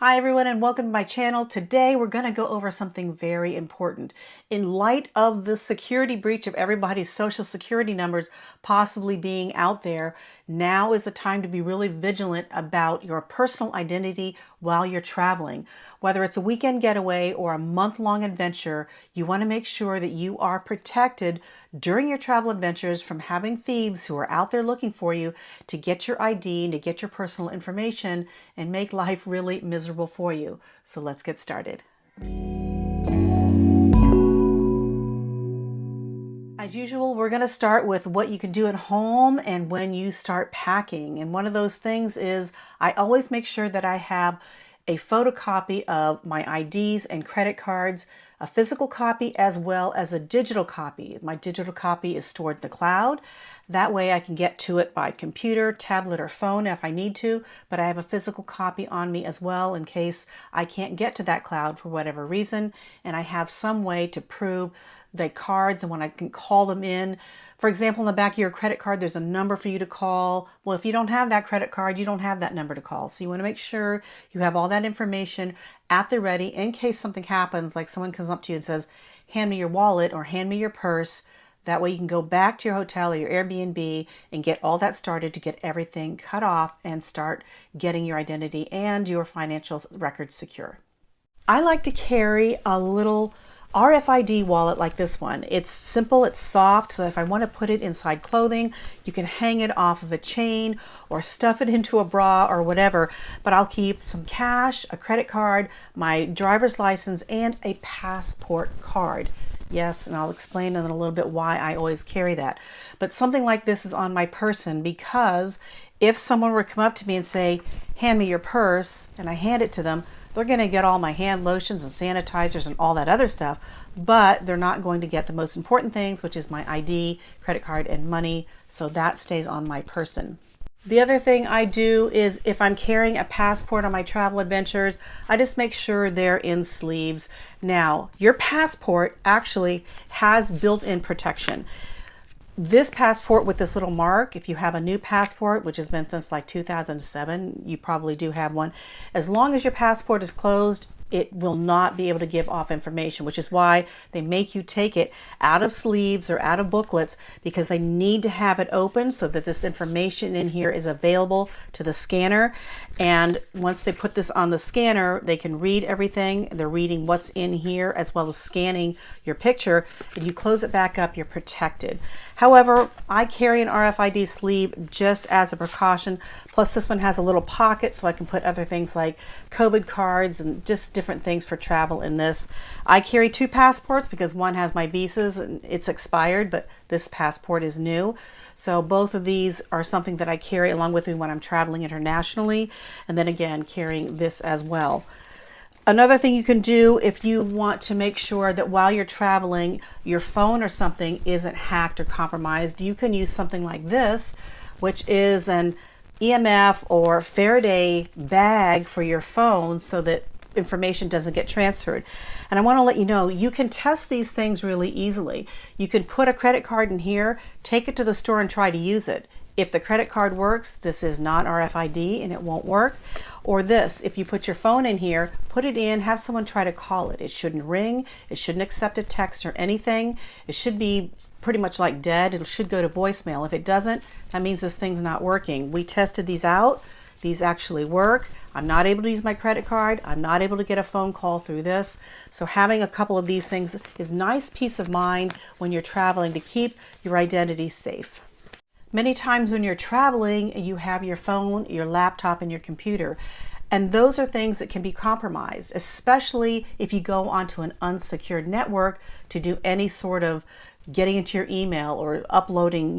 Hi everyone and welcome to my channel. Today we're going to go over something very important. In light of the security breach of everybody's social security numbers possibly being out there, now is the time to be really vigilant about your personal identity while you're traveling. Whether it's a weekend getaway or a month-long adventure, you want to make sure that you are protected during your travel adventures from having thieves who are out there looking for you to get your ID and to get your personal information and make life really miserable for you. So let's get started. As usual, we're going to start with what you can do at home and when you start packing. And one of those things is I always make sure that I have a photocopy of my IDs and credit cards, a physical copy as well as a digital copy. My digital copy is stored in the cloud. That way I can get to it by computer, tablet, or phone if I need to, but I have a physical copy on me as well in case I can't get to that cloud for whatever reason, and I have some way to prove the cards and when I can call them in. For example, in the back of your credit card, there's a number for you to call. Well, if you don't have that credit card, you don't have that number to call. So you want to make sure you have all that information at the ready in case something happens, like someone comes up to you and says, hand me your wallet or hand me your purse. That way you can go back to your hotel or your Airbnb and get all that started to get everything cut off and start getting your identity and your financial records secure. I like to carry a little RFID wallet like this one. It's simple, it's soft, so if I want to put it inside clothing, you can hang it off of a chain or stuff it into a bra or whatever, but I'll keep some cash, a credit card, my driver's license, and a passport card. Yes, and I'll explain in a little bit why I always carry that. But something like this is on my person because if someone were to come up to me and say, hand me your purse, and I hand it to them, they're going to get all my hand lotions and sanitizers and all that other stuff, but they're not going to get the most important things, which is my ID, credit card, and money. So that stays on my person. The other thing I do is if I'm carrying a passport on my travel adventures, I just make sure they're in sleeves. Now, your passport actually has built-in protection. This passport with this little mark, if you have a new passport, which has been since like 2007, you probably do have one. As long as your passport is closed, it will not be able to give off information, which is why they make you take it out of sleeves or out of booklets, because they need to have it open so that this information in here is available to the scanner. And once they put this on the scanner, they can read everything. They're reading what's in here as well as scanning your picture. If you close it back up, you're protected. However, I carry an RFID sleeve just as a precaution. Plus this one has a little pocket so I can put other things like COVID cards and just different things for travel in this. I carry two passports because one has my visas and it's expired, but this passport is new. So both of these are something that I carry along with me when I'm traveling internationally. And then again, carrying this as well. Another thing you can do if you want to make sure that while you're traveling, your phone or something isn't hacked or compromised, you can use something like this, which is an EMF or Faraday bag for your phone so that information doesn't get transferred. And I want to let you know, you can test these things really easily. You can put a credit card in here, take it to the store and try to use it. If the credit card works, this is not RFID and it won't work. Or this, if you put your phone in here, put it in, have someone try to call it. It shouldn't ring, it shouldn't accept a text or anything. It should be pretty much like dead. It should go to voicemail. If it doesn't, that means this thing's not working. We tested these out. These actually work. I'm not able to use my credit card. I'm not able to get a phone call through this. So having a couple of these things is nice peace of mind when you're traveling to keep your identity safe. Many times when you're traveling, you have your phone, your laptop, and your computer. And those are things that can be compromised, especially if you go onto an unsecured network to do any sort of getting into your email or uploading,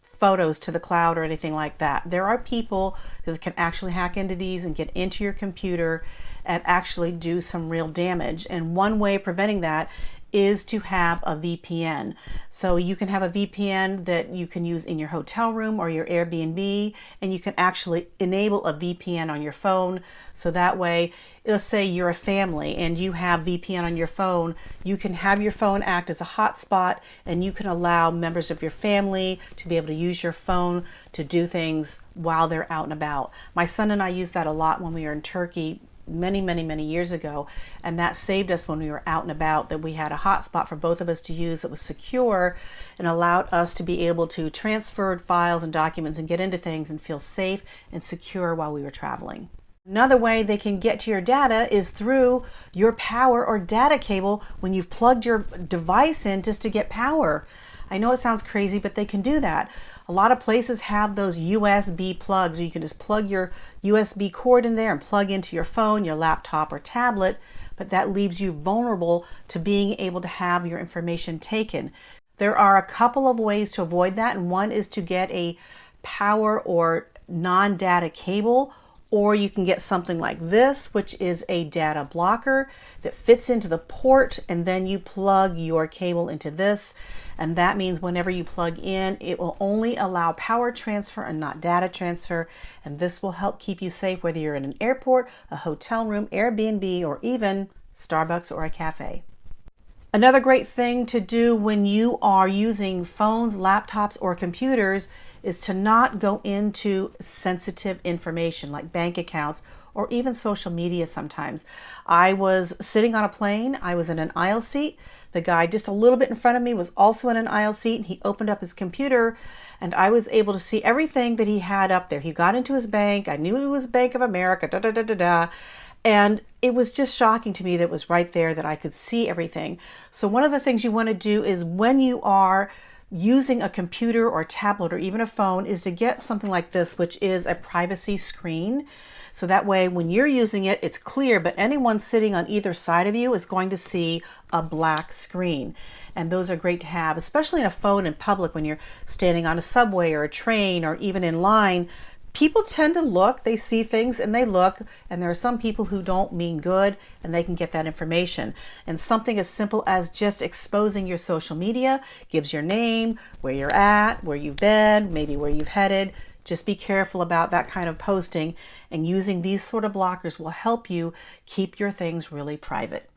photos to the cloud or anything like that. There are people that can actually hack into these and get into your computer and actually do some real damage. And one way of preventing that is to have a VPN. So you can have a VPN that you can use in your hotel room or your Airbnb, and you can actually enable a VPN on your phone. So that way, let's say you're a family and you have VPN on your phone, you can have your phone act as a hotspot and you can allow members of your family to be able to use your phone to do things while they're out and about. My son and I use that a lot when we were in Turkey many years ago, and that saved us when we were out and about, that we had a hotspot for both of us to use that was secure and allowed us to be able to transfer files and documents and get into things and feel safe and secure while we were traveling. Another way they can get to your data is through your power or data cable when you've plugged your device in just to get power. I know it sounds crazy, but they can do that. A lot of places have those USB plugs where you can just plug your USB cord in there and plug into your phone, your laptop, or tablet, but that leaves you vulnerable to being able to have your information taken. There are a couple of ways to avoid that, and one is to get a power or non-data cable, or you can get something like this, which is a data blocker that fits into the port, and then you plug your cable into this. And that means whenever you plug in, it will only allow power transfer and not data transfer. And this will help keep you safe whether you're in an airport, a hotel room, Airbnb, or even Starbucks or a cafe. Another great thing to do when you are using phones, laptops, or computers is to not go into sensitive information like bank accounts or even social media sometimes. I was sitting on a plane. I was in an aisle seat. The guy just a little bit in front of me was also in an aisle seat, and he opened up his computer, and I was able to see everything that he had up there. He got into his bank. I knew it was Bank of America, and it was just shocking to me that it was right there that I could see everything. So one of the things you want to do is when you are using a computer or tablet or even a phone is to get something like this, which is a privacy screen. So that way when you're using it, it's clear, but anyone sitting on either side of you is going to see a black screen. And those are great to have, especially in a phone in public when you're standing on a subway or a train or even in line. People tend to look, they see things and they look, and there are some people who don't mean good and they can get that information. And something as simple as just exposing your social media gives your name, where you're at, where you've been, maybe where you've headed. Just be careful about that kind of posting, and using these sort of blockers will help you keep your things really private.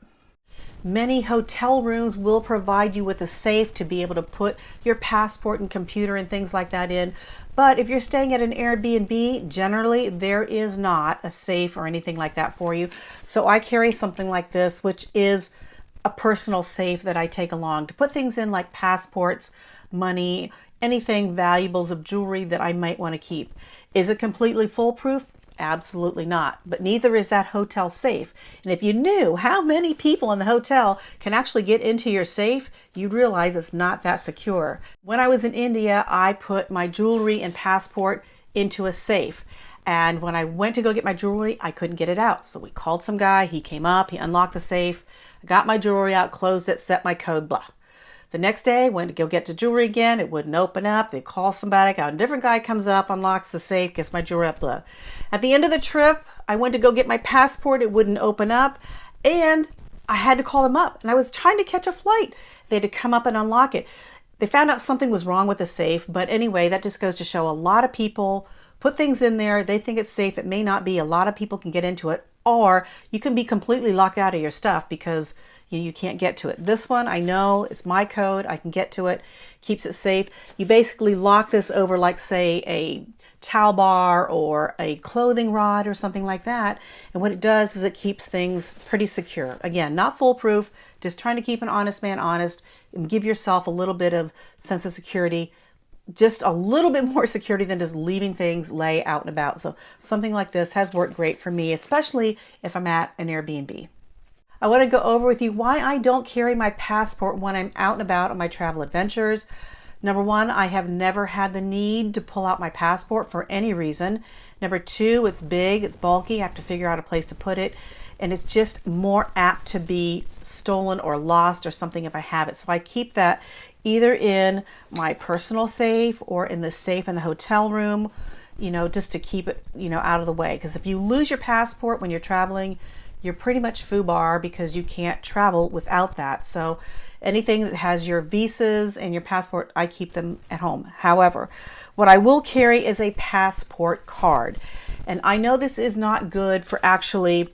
Many hotel rooms will provide you with a safe to be able to put your passport and computer and things like that in. But if you're staying at an Airbnb, generally there is not a safe or anything like that for you. So I carry something like this, which is a personal safe that I take along to put things in like passports, money, anything, valuables of jewelry that I might want to keep. Is it completely foolproof? Absolutely not, but neither is that hotel safe. And if you knew how many people in the hotel can actually get into your safe, you'd realize it's not that secure. When I was in India, I put my jewelry and passport into a safe. And when I went to go get my jewelry, I couldn't get it out. So we called some guy, he came up, he unlocked the safe, I got my jewelry out, closed it, set my code, blah. The next day, went to go get the jewelry again. It wouldn't open up. They call somebody. A different guy comes up, unlocks the safe, gets my jewelry up. Blah. At the end of the trip, I went to go get my passport. It wouldn't open up. And I had to call them up. And I was trying to catch a flight. They had to come up and unlock it. They found out something was wrong with the safe. But anyway, that just goes to show a lot of people put things in there. They think it's safe. It may not be. A lot of people can get into it. Or you can be completely locked out of your stuff because you can't get to it. This one, I know it's my code. I can get to it. Keeps it safe. You basically lock this over like, say, a towel bar or a clothing rod or something like that. And what it does is it keeps things pretty secure. Again, not foolproof, just trying to keep an honest man honest and give yourself a little bit of sense of security, just a little bit more security than just leaving things lay out and about. So something like this has worked great for me, especially if I'm at an Airbnb. I want to go over with you why I don't carry my passport when I'm out and about on my travel adventures. Number one, I have never had the need to pull out my passport for any reason. Number two, it's big, it's bulky, I have to figure out a place to put it, and it's just more apt to be stolen or lost or something if I have it. So I keep that either in my personal safe or in the safe in the hotel room, just to keep it, out of the way. Because if you lose your passport when you're traveling, you're pretty much FUBAR because you can't travel without that. So anything that has your visas and your passport, I keep them at home. However, what I will carry is a passport card. And I know this is not good for actually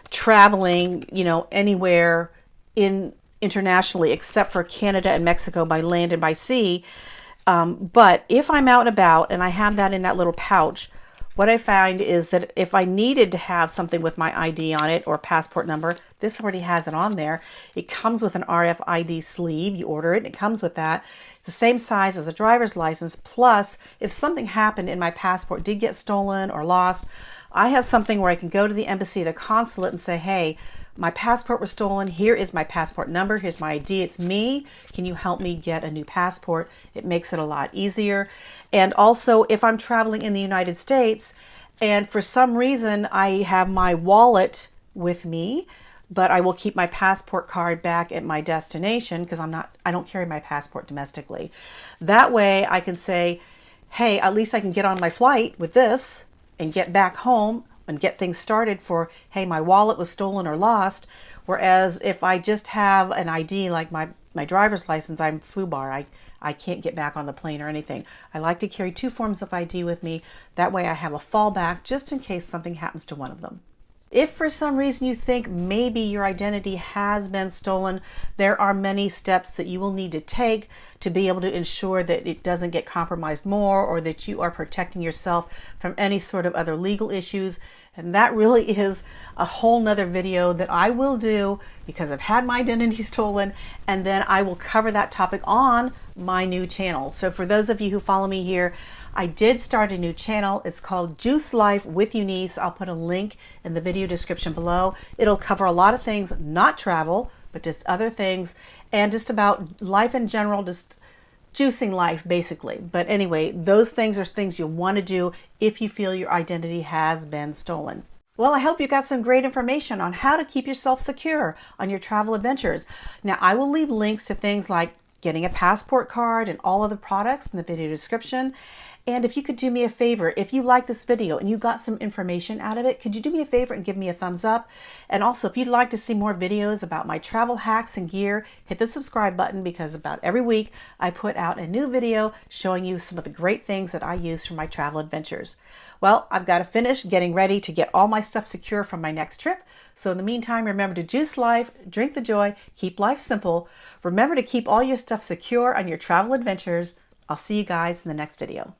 traveling, anywhere internationally except for Canada and Mexico by land and by sea. But if I'm out and about and I have that in that little pouch, what I find is that if I needed to have something with my ID on it or passport number, this already has it on there. It comes with an RFID sleeve. You order it and it comes with that. It's the same size as a driver's license. Plus, if something happened and my passport did get stolen or lost, I have something where I can go to the embassy, the consulate, and say, hey, my passport was stolen. Here is my passport number. Here's my ID. It's me. Can you help me get a new passport? It makes it a lot easier. And also, if I'm traveling in the United States and for some reason I have my wallet with me, but I will keep my passport card back at my destination because I don't carry my passport domestically. That way I can say, hey, at least I can get on my flight with this and get back home and get things started for, hey, my wallet was stolen or lost. Whereas if I just have an ID like my driver's license, I'm FUBAR. I can't get back on the plane or anything. I like to carry 2 forms of ID with me. That way I have a fallback just in case something happens to one of them. If for some reason you think maybe your identity has been stolen, there are many steps that you will need to take to be able to ensure that it doesn't get compromised more or that you are protecting yourself from any sort of other legal issues. And that really is a whole nother video that I will do because I've had my identity stolen, and then I will cover that topic on my new channel. So for those of you who follow me here, I did start a new channel. It's called Juice Life with Eunice. I'll put a link in the video description below. It'll cover a lot of things, not travel, but just other things, and just about life in general, just juicing life basically. But anyway, those things are things you'll want to do if you feel your identity has been stolen. Well, I hope you got some great information on how to keep yourself secure on your travel adventures. Now, I will leave links to things like getting a passport card and all of the products in the video description. And if you could do me a favor, if you like this video and you got some information out of it, could you do me a favor and give me a thumbs up? And also, if you'd like to see more videos about my travel hacks and gear, hit the subscribe button because about every week I put out a new video showing you some of the great things that I use for my travel adventures. Well, I've got to finish getting ready to get all my stuff secure for my next trip. So in the meantime, remember to juice life, drink the joy, keep life simple. Remember to keep all your stuff secure on your travel adventures. I'll see you guys in the next video.